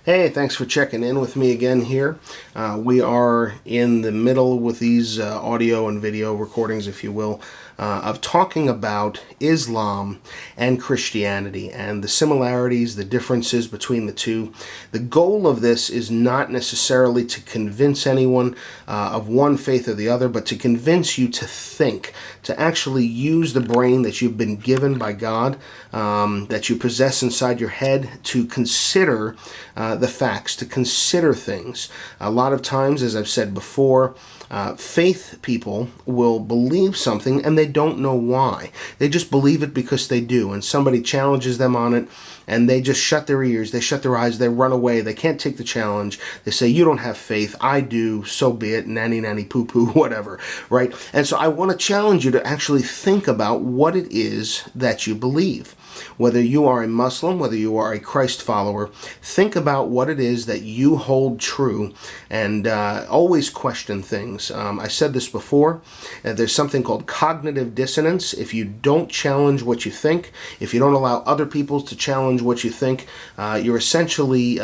Hey, thanks for checking in with me again here. We are in the middle with these audio and video recordings, if you will, of talking about Islam and Christianity and the similarities, the differences between the two. The goal of this is not necessarily to convince anyone of one faith or the other, but to convince you to think, to actually use the brain that you've been given by God, that you possess inside your head, to consider the facts, to consider things. A lot of times, as I've said before, faith people will believe something and they don't know why. They just believe it because they do, and somebody challenges them on it and they just shut their ears, they shut their eyes, they run away, they can't take the challenge. They say, you don't have faith, I do, so be it, nanny nanny poo poo, whatever, right? And so I want to challenge you to actually think about what it is that you believe. Whether you are a Muslim, whether you are a Christ follower, think about what it is that you hold true, and always question things. I said this before, there's something called cognitive dissonance. If you don't challenge what you think, if you don't allow other people to challenge what you think, you're essentially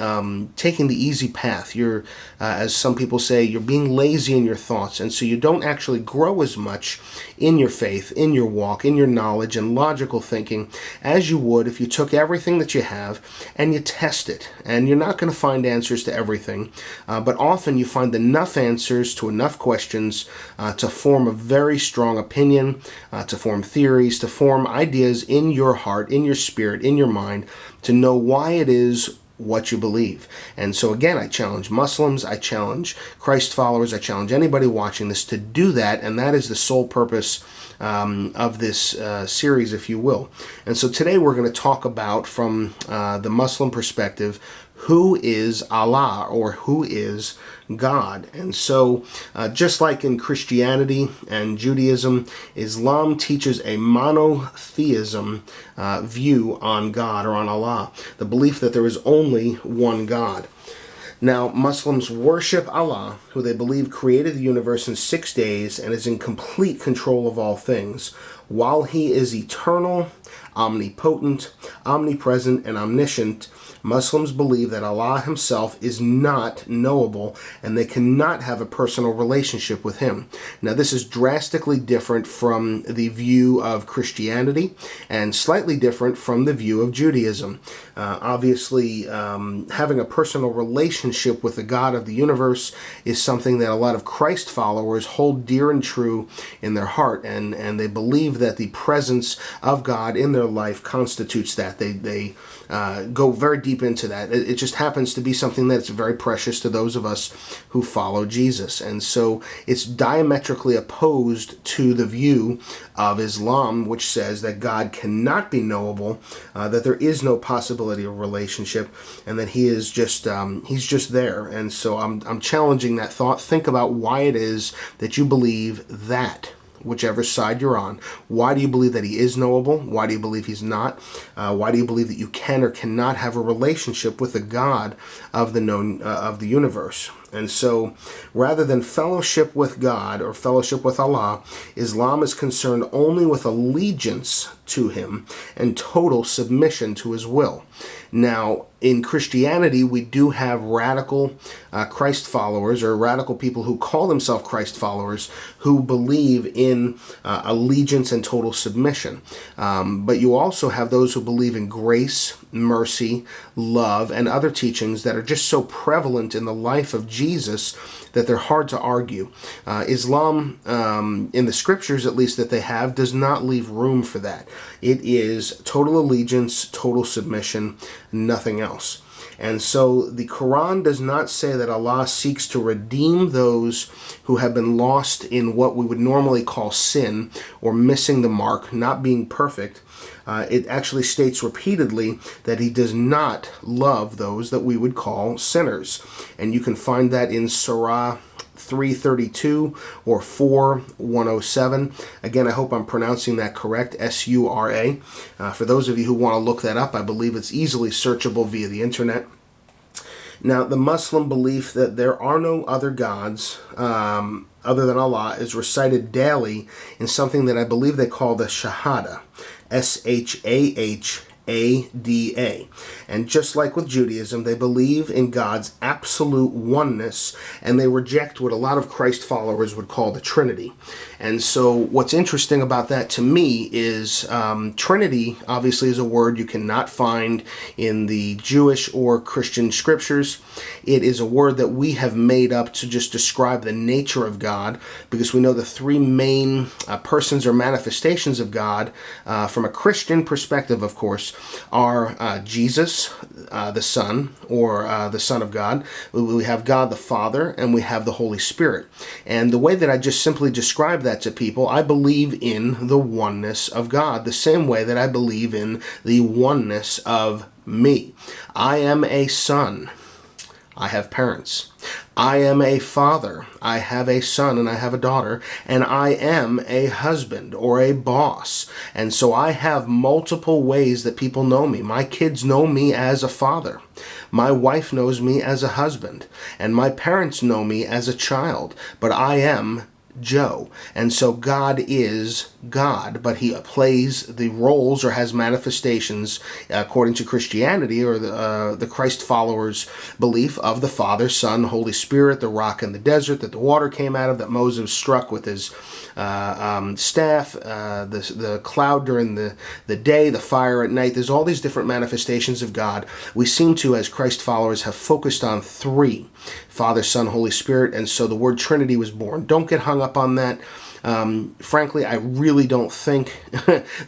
taking the easy path. You're, as some people say, you're being lazy in your thoughts, and so you don't actually grow as much in your faith, in your walk, in your knowledge and logical thinking as you would if you took everything that you have and you test it. And you're not going to find answers to everything, but often you find enough answers to enough questions to form a very strong opinion, to form theories, to form ideas in your heart, in your spirit, in your mind, to know why it is what you believe. And so again, I challenge Muslims, I challenge Christ followers, I challenge anybody watching this to do that, and that is the sole purpose of this series, if you will. And so today we're going to talk about, from the Muslim perspective, who is Allah, or who is God. And so just like in Christianity and Judaism, Islam teaches a monotheism view on God, or on Allah, the belief that there is only one God. Now, Muslims worship Allah, who they believe created the universe in 6 days and is in complete control of all things, while He is eternal, omnipotent, omnipresent, and omniscient. Muslims believe that Allah Himself is not knowable, and they cannot have a personal relationship with Him. Now, this is drastically different from the view of Christianity, and slightly different from the view of Judaism. Obviously, having a personal relationship with the God of the universe is something that a lot of Christ followers hold dear and true in their heart, and they believe that the presence of God in their life constitutes that. They go very deep into that. It just happens to be something that's very precious to those of us who follow Jesus. And so it's diametrically opposed to the view of Islam, which says that God cannot be knowable, that there is no possibility of relationship, and that He is just He's just there. And so I'm challenging that thought. Think about why it is that you believe that, whichever side you're on. Why do you believe that He is knowable? Why do you believe He's not? Why do you believe that you can or cannot have a relationship with the God of the known of the universe? And so, rather than fellowship with God or fellowship with Allah, Islam is concerned only with allegiance to Him and total submission to His will. Now, in Christianity, we do have radical Christ followers, or radical people who call themselves Christ followers, who believe in allegiance and total submission. But you also have those who believe in grace, mercy, love, and other teachings that are just so prevalent in the life of Jesus that they're hard to argue. Islam, in the scriptures at least that they have, does not leave room for that. It is total allegiance, total submission, nothing else. And so the Quran does not say that Allah seeks to redeem those who have been lost in what we would normally call sin, or missing the mark, not being perfect. It actually states repeatedly that He does not love those that we would call sinners. And you can find that in Surah 332 or 4:107. Again, I hope I'm pronouncing that correct, Surah. For those of you who want to look that up, I believe it's easily searchable via the internet. Now, the Muslim belief that there are no other gods other than Allah is recited daily in something that I believe they call the Shahada, Shahada. A-D-A. And just like with Judaism, they believe in God's absolute oneness, and they reject what a lot of Christ followers would call the Trinity. And so what's interesting about that to me is Trinity obviously is a word you cannot find in the Jewish or Christian scriptures. It is a word that we have made up to just describe the nature of God, because we know the three main persons or manifestations of God, from a Christian perspective, of course, are Jesus, the Son, or the Son of God. We have God the Father, and we have the Holy Spirit. And the way that I just simply describe that to people, I believe in the oneness of God, the same way that I believe in the oneness of me. I am a son. I have parents. I am a father. I have a son and I have a daughter, and I am a husband or a boss. And so I have multiple ways that people know me. My kids know me as a father. My wife knows me as a husband, and my parents know me as a child, but I am Joe. And so God is God, but he plays the roles or has manifestations according to Christianity, or the Christ followers' belief, of the Father, Son, Holy Spirit, the rock in the desert that the water came out of, that Moses struck with his staff, the cloud during the day, the fire at night. There's all these different manifestations of God. We seem to, as Christ followers, have focused on three: Father, Son, Holy Spirit, and so the word Trinity was born. Don't get hung up on that. Frankly, I really don't think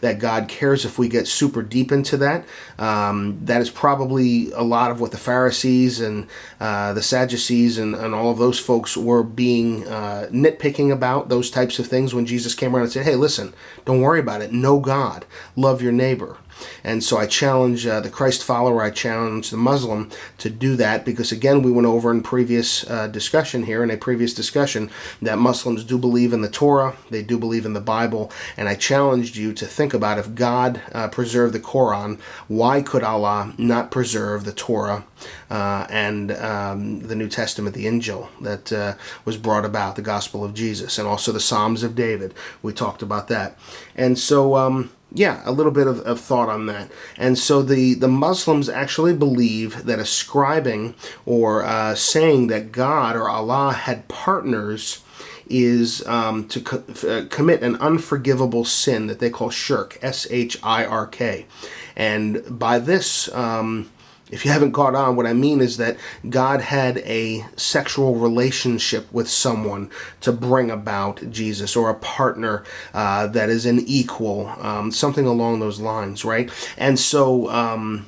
that God cares if we get super deep into that. That is probably a lot of what the Pharisees and the Sadducees and all of those folks were being nitpicking about, those types of things, when Jesus came around and said, hey, listen, don't worry about it. Know God. Love your neighbor. And so I challenge the Christ follower, I challenge the Muslim to do that, because again, we went over in previous discussion here, in a previous discussion, that Muslims do believe in the Torah, they do believe in the Bible, and I challenged you to think about, if God preserved the Quran, why could Allah not preserve the Torah and the New Testament, the Injil that was brought about, the Gospel of Jesus, and also the Psalms of David. We talked about that. And so yeah, a little bit of thought on that. And so the Muslims actually believe that ascribing or saying that God or Allah had partners is to commit an unforgivable sin that they call shirk, S-H-I-R-K. And by this, if you haven't caught on, what I mean is that God had a sexual relationship with someone to bring about Jesus, or a partner that is an equal, something along those lines, right? And so,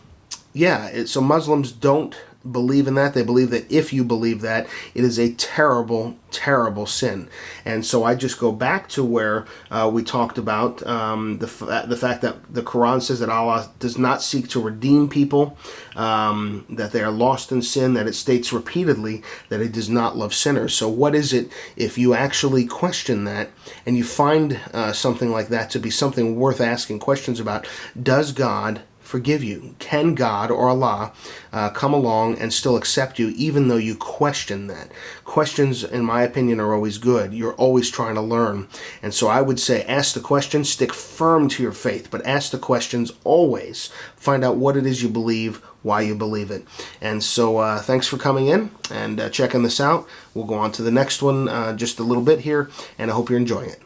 so Muslims don't believe in that. They believe that if you believe that, it is a terrible, terrible sin. And so I just go back to where we talked about the fact that the Quran says that Allah does not seek to redeem people, that they are lost in sin, that it states repeatedly that it does not love sinners. So what is it, if you actually question that and you find something like that to be something worth asking questions about? Does God forgive you? Can God or Allah come along and still accept you, even though you question that? Questions, in my opinion, are always good. You're always trying to learn. And so I would say, ask the questions, stick firm to your faith, but ask the questions always. Find out what it is you believe, why you believe it. And so thanks for coming in and checking this out. We'll go on to the next one just a little bit here, and I hope you're enjoying it.